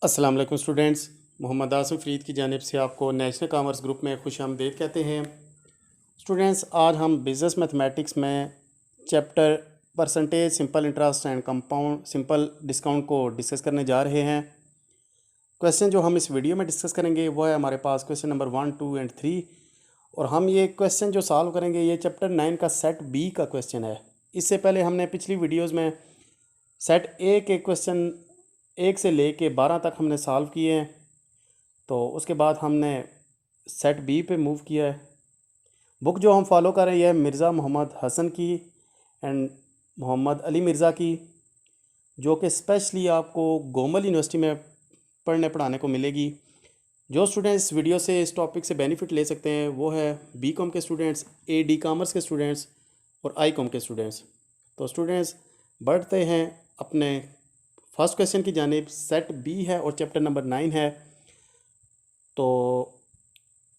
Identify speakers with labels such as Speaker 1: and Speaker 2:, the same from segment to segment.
Speaker 1: अस्सलाम वालेकुम स्टूडेंट्स। मोहम्मद आसिफ फ़रीद की जानिब से आपको नेशनल कॉमर्स ग्रुप में खुशामदीद कहते हैं। स्टूडेंट्स, आज हम बिज़नेस मैथमेटिक्स में chapter percentage simple interest and compound simple discount को डिस्कस करने जा रहे हैं। क्वेश्चन जो हम इस वीडियो में डिस्कस करेंगे वो है हमारे पास क्वेश्चन नंबर 1, 2 एंड 3। और हम ये क्वेश्चन जो सॉल्व करेंगे ये चैप्टर 9 का सेट बी का क्वेश्चन है। इससे पहले हमने पिछली वीडियोज़ में सेट ए के क्वेश्चन 1 से ले कर 12 तक हमने सॉल्व किए हैं। तो उसके बाद हमने सेट बी पे मूव किया है। बुक जो हम फॉलो कर रहे हैं यह मिर्ज़ा मोहम्मद हसन की एंड मोहम्मद अली मिर्ज़ा की, जो कि स्पेशली आपको गोमल यूनिवर्सिटी में पढ़ाने को मिलेगी। जो स्टूडेंट्स इस वीडियो से इस टॉपिक से बेनिफिट ले सकते हैं वो है बी कॉम के स्टूडेंट्स, ए डी कॉमर्स के स्टूडेंट्स और आई कॉम के स्टूडेंट्स। तो स्टूडेंट्स बढ़ते हैं अपने फर्स्ट क्वेश्चन की जानिब। सेट बी है और चैप्टर नंबर 9 है। तो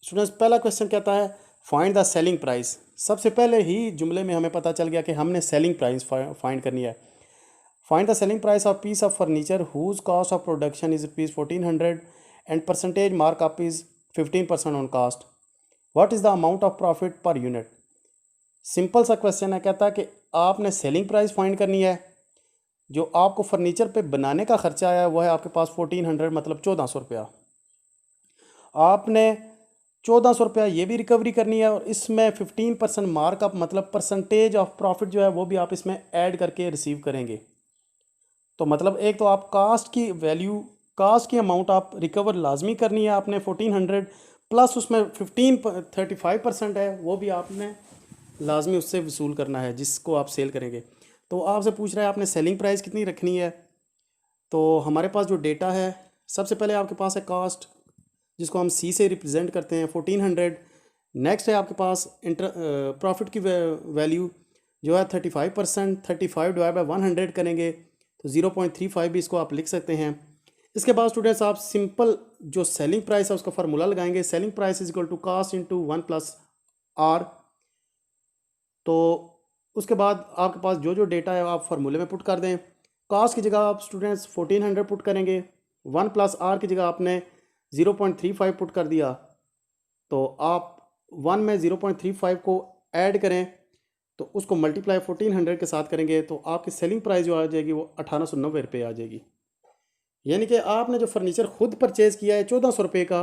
Speaker 1: स्टूडेंट्स पहला क्वेश्चन कहता है फाइंड द सेलिंग प्राइस। सबसे पहले ही जुमले में हमें पता चल गया कि हमने सेलिंग प्राइस फाइंड करनी है। Find the selling price of piece of furniture whose cost of production is rupees 1400 and percentage markup is 15% on cost. What is the amount of profit per unit. Simple सा question है। कहता है कि आपने selling price find करनी है। जो आपको फर्नीचर पे बनाने का खर्चा आया है वो है आपके पास 1400 मतलब 1400 रुपया। आपने 1400 रुपया ये भी रिकवरी करनी है और इसमें 15% मार्कअप मतलब परसेंटेज ऑफ प्रॉफिट जो है वो भी आप इसमें ऐड करके रिसीव करेंगे। तो मतलब एक तो आप कास्ट की वैल्यू, कास्ट की अमाउंट आप रिकवर लाजमी करनी है आपने 1400 प्लस उसमें 35% है वो भी आपने लाजमी उससे वसूल करना है जिसको आप सेल करेंगे। तो आपसे पूछ रहा है आपने सेलिंग प्राइस कितनी रखनी है। तो हमारे पास जो डेटा है सबसे पहले आपके पास है कास्ट, जिसको हम सी से रिप्रेजेंट करते हैं 1400। नेक्स्ट है आपके पास प्रॉफिट की वैल्यू जो है 35%। 35 डिवाइड बाई 100 करेंगे तो 0.35 भी इसको आप लिख सकते हैं। इसके बाद स्टूडेंट्स आप सिंपल जो सेलिंग प्राइस है उसका फार्मूला लगाएंगे। Selling price is equal to cost into 1 plus R. तो उसके बाद आपके पास जो डेटा है आप फार्मूले में पुट कर दें। कास्ट की जगह आप स्टूडेंट्स 1400 पुट करेंगे, 1 प्लस आर की जगह आपने 0.35 पुट कर दिया। तो आप 1 में 0.35 को ऐड करें तो उसको मल्टीप्लाई 1400 के साथ करेंगे तो आपकी सेलिंग प्राइस जो आ जाएगी वो 1890 रुपये आ जाएगी। यानी कि आपने जो फर्नीचर खुद परचेज़ किया है 1400 रुपये का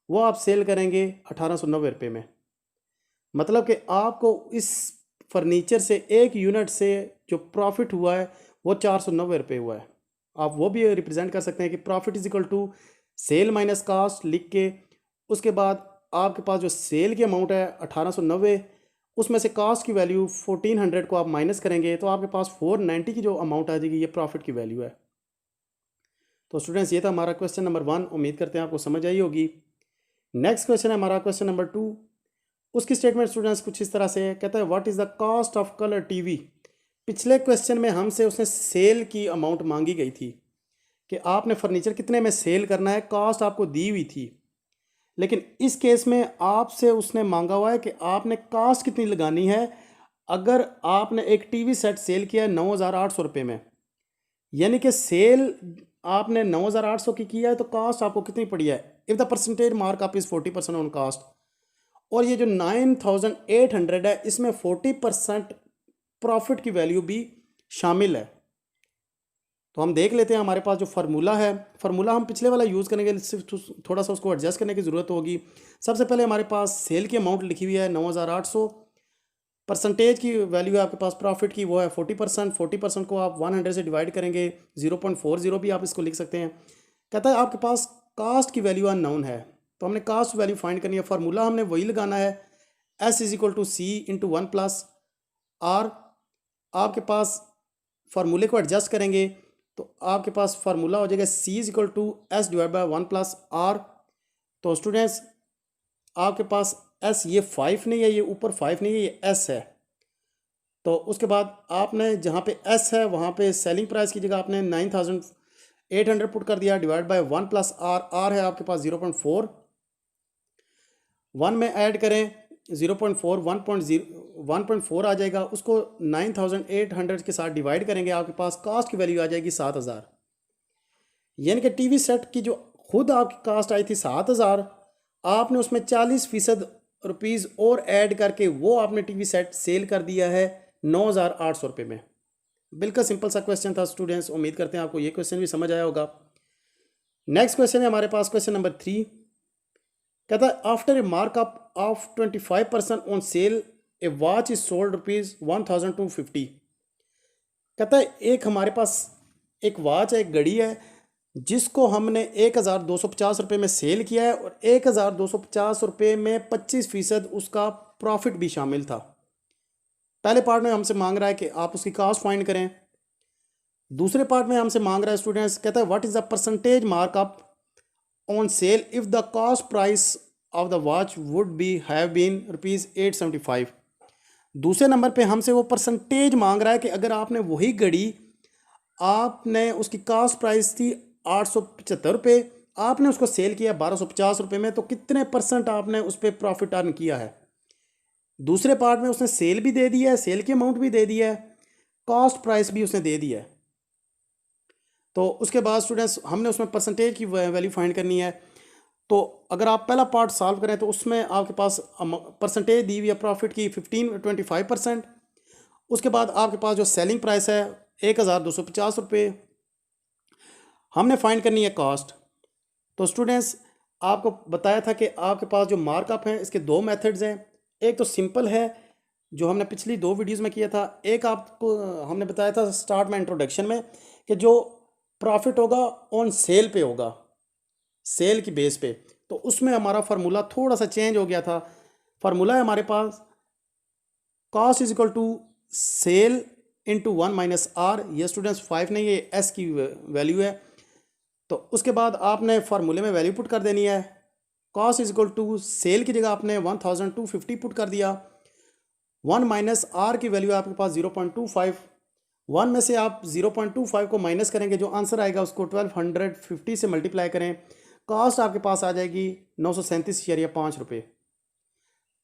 Speaker 1: वो आप सेल करेंगे 1890 रुपये में। मतलब कि आपको इस फर्नीचर से एक यूनिट से जो प्रॉफिट हुआ है वो 490 रुपये हुआ है। आप वो भी रिप्रेजेंट कर सकते हैं कि profit is equal to sale minus cost लिख के उसके बाद आपके पास जो सेल की अमाउंट है 1890, उसमें से कास्ट की वैल्यू 1400 को आप माइनस करेंगे तो आपके पास 490 की जो अमाउंट आ जाएगी ये प्रॉफिट की वैल्यू है। तो स्टूडेंट्स ये था हमारा क्वेश्चन नंबर 1। उम्मीद करते हैं आपको समझ आई होगी। नेक्स्ट क्वेश्चन है हमारा क्वेश्चन नंबर 2। उसकी स्टेटमेंट स्टूडेंट्स कुछ इस तरह से है। कहता है what is the cost of colour TV. पिछले क्वेश्चन में हमसे उसने सेल की अमाउंट मांगी गई थी कि आपने फर्नीचर कितने में सेल करना है, कास्ट आपको दी हुई थी। लेकिन इस केस में आपसे उसने मांगा हुआ है कि आपने कास्ट कितनी लगानी है। अगर आपने एक टीवी सेट सेल किया है 9800 रुपये में, यानी कि सेल आपने 9800 की किया है तो कास्ट आपको कितनी पड़ी है। If the percentage mark up is 40% on caste. और ये जो 9800 है इसमें 40% प्रॉफिट की वैल्यू भी शामिल है। तो हम देख लेते हैं हमारे पास जो फार्मूला है, फार्मूला हम पिछले वाला यूज़ करेंगे, सिर्फ थोड़ा सा उसको एडजस्ट करने की ज़रूरत होगी। सबसे पहले हमारे पास सेल की अमाउंट लिखी हुई है 9800, परसेंटेज की वैल्यू है आपके पास प्रॉफिट की वो है 40%। 40% को आप 100 से डिवाइड करेंगे 0.40 भी आप इसको लिख सकते हैं। कहता है आपके पास कास्ट की वैल्यू अननोन है तो हमने कास्ट वैल्यू फाइंड करनी है। फार्मूला हमने वही लगाना है S is equal to C into 1 plus R. आपके पास फार्मूले को एडजस्ट करेंगे तो आपके पास फार्मूला हो जाएगा C is equal to S divide by 1 plus R. तो स्टूडेंट्स आपके पास S ये 5 नहीं है, ये ऊपर 5 नहीं है, ये S है। तो उसके बाद आपने जहाँ पे S है वहाँ पे सेलिंग प्राइस की जगह आपने 9800 पुट कर दिया divide by 1 plus R. R है आपके पास 0.4, 1 में ऐड करें 0.4, 1.4 आ जाएगा। उसको 9800 के साथ डिवाइड करेंगे आपके पास कास्ट की वैल्यू आ जाएगी 7000। यानी कि टीवी सेट की जो खुद आपकी कास्ट आई थी 7,000, आपने उसमें 40% रुपीज़ और ऐड करके वो आपने टीवी सेट सेल कर दिया है 9,800 रुपये में। बिल्कुल सिंपल सा क्वेश्चन था स्टूडेंट्स, उम्मीद करते हैं आपको ये क्वेश्चन भी समझ आया होगा। नेक्स्ट क्वेश्चन है हमारे पास, क्वेश्चन नंबर 3। कहता है after a markup of 25% on sale A watch is sold ₹1,250। कहता है एक हमारे पास एक वॉच है, एक घड़ी है, जिसको हमने 1,250 रुपये में सेल किया है और 1,250 रुपये में 25% उसका प्रॉफिट भी शामिल था। पहले पार्ट में हमसे मांग रहा है कि आप उसकी कास्ट फाइंड करें। दूसरे पार्ट में हमसे मांग रहा है स्टूडेंट्स, कहता है what is the percentage markup on sale if the cost price of the watch would be have been ₹875। दूसरे नंबर पे हमसे वो परसेंटेज मांग रहा है कि अगर आपने वही घड़ी, आपने उसकी कास्ट प्राइस थी 875 रुपये, आपने उसको सेल किया 1,250 रुपये में, तो कितने % आपने उस पर प्रॉफिट अर्न किया है। दूसरे पार्ट में उसने सेल भी दे दिया है, सेल की अमाउंट भी दे दिया है, कॉस्ट प्राइस भी उसने दे दिया है। तो उसके बाद स्टूडेंट्स हमने उसमें परसेंटेज की वैल्यू फाइंड करनी है। तो अगर आप पहला पार्ट सॉल्व करें तो उसमें आपके पास परसेंटेज दी हुई है प्रॉफिट की 25%। उसके बाद आपके पास जो सेलिंग प्राइस है 1,250 रुपये, हमने फाइंड करनी है कॉस्ट। तो स्टूडेंट्स आपको बताया था कि आपके पास जो मार्कअप है इसके दो मेथड्स हैं। एक तो सिंपल है जो हमने पिछली 2 वीडियोस में किया था, एक आपको हमने बताया था स्टार्ट में इंट्रोडक्शन में कि जो प्रॉफिट होगा ऑन सेल पे होगा, सेल की बेस पे। तो उसमें हमारा फार्मूला थोड़ा सा चेंज हो गया था। फार्मूला है हमारे पास cost is equal to sale into 1 - ये स्टूडेंट्स 5 नहीं, ये एस की वैल्यू है। तो उसके बाद आपने फार्मूले में वैल्यू पुट कर देनी है। Cost is equal to sale की जगह आपने 1,250 पुट कर दिया। 1 - की वैल्यू आपके पास 0.25। 1 में से आप 0.25 को माइनस करेंगे, जो आंसर आएगा उसको 1250 से मल्टीप्लाई करें, कॉस्ट आपके पास आ जाएगी 937.5 रुपये।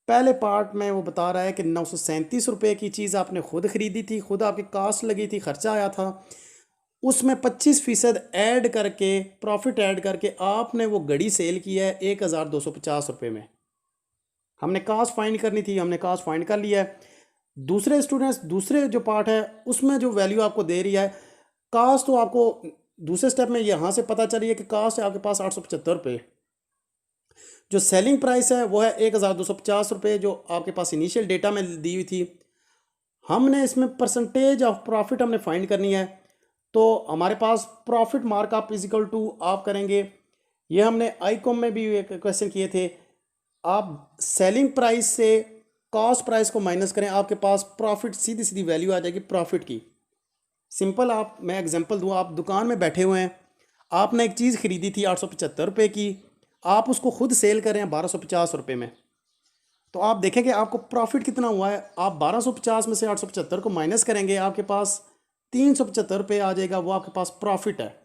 Speaker 1: पहले पार्ट में वो बता रहा है कि 937 रुपये की चीज़ आपने खुद ख़रीदी थी, खुद आपकी कास्ट लगी थी, ख़र्चा आया था, उसमें 25% ऐड करके, प्रॉफिट ऐड करके आपने वो घड़ी सेल की है 1,250 रुपये में। हमने कास्ट फाइंड करनी थी, हमने कास्ट फाइंड कर लिया है। दूसरे स्टूडेंट्स दूसरे जो पार्ट है उसमें जो वैल्यू आपको दे रही है कास्ट, तो आपको दूसरे स्टेप में यहाँ से पता चली है कि कास्ट है आपके पास 875 रुपये। जो सेलिंग प्राइस है वो है 1,250 रुपये, जो आपके पास इनिशियल डेटा में दी हुई थी। हमने इसमें परसेंटेज ऑफ प्रॉफिट हमने फाइंड करनी है। तो हमारे पास profit markup is equal to आप करेंगे, ये हमने आईकॉम में भी एक क्वेश्चन किए थे, आप सेलिंग प्राइस से कॉस्ट प्राइस को माइनस करें, आपके पास प्रॉफिट सीधी सीधी वैल्यू आ जाएगी प्रॉफिट की। सिंपल मैं एग्जांपल दूँ, आप दुकान में बैठे हुए हैं, आपने एक चीज़ ख़रीदी थी 875 रुपये की, आप उसको खुद सेल कर रहे हैं 1,250 रुपये में। तो आप देखेंगे आपको प्रॉफिट कितना हुआ है। आप 1,250 में से 875 को माइनस करेंगे, आपके पास 375 रुपये आ जाएगा, वो आपके पास प्रॉफिट है।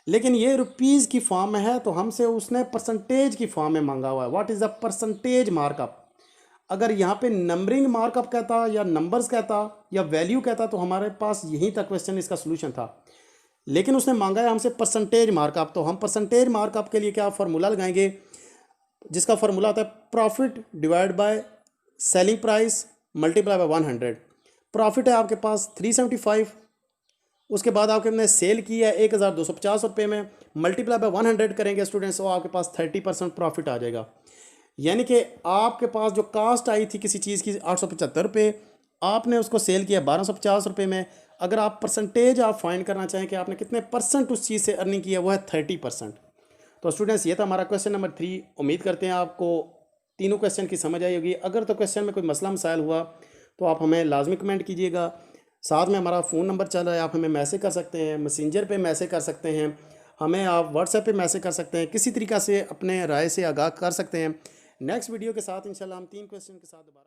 Speaker 1: लेकिन ये रुपीज़ की फॉर्म में है, तो हमसे उसने परसेंटेज की फॉर्म में मांगा हुआ है। What is the percentage markup. अगर यहाँ पे नंबरिंग मार्कअप कहता या नंबर्स कहता या वैल्यू कहता तो हमारे पास यहीं तक क्वेश्चन इसका सोल्यूशन था। लेकिन उसने मांगा है हमसे परसेंटेज मार्कअप। तो हम परसेंटेज मार्कअप के लिए क्या फार्मूला लगाएंगे, जिसका फार्मूला होता है profit divide by selling price multiply by 100। Profit है आपके पास 375, उसके बाद आपने सेल की है 1,250 रुपये में, मल्टीप्लाई बाय 100 करेंगे स्टूडेंट्स, तो आपके पास 30% प्रॉफिट आ जाएगा। यानी कि आपके पास जो कास्ट आई थी किसी चीज़ की 875 रुपये, आपने उसको सेल किया 1,250 रुपये में। अगर आप परसेंटेज आप फाइंड करना चाहें कि आपने कितने % उस चीज़ से अर्निंग किया, वो है 30%। तो स्टूडेंट्स ये था हमारा क्वेश्चन नंबर 3। उम्मीद करते हैं आपको तीनों क्वेश्चन की समझ आई होगी। अगर तो क्वेश्चन में कोई मसला मसाइल हुआ तो आप हमें लाजमी कमेंट कीजिएगा। साथ में हमारा फ़ोन नंबर चल रहा है, आप हमें मैसेज कर सकते हैं, मैसेंजर पे मैसेज कर सकते हैं, हमें आप व्हाट्सएप पे मैसेज कर सकते हैं, किसी तरीक़ा से अपने राय से आगाह कर सकते हैं। नेक्स्ट वीडियो के साथ इंशाल्लाह हम 3 क्वेश्चन के साथ दोबारा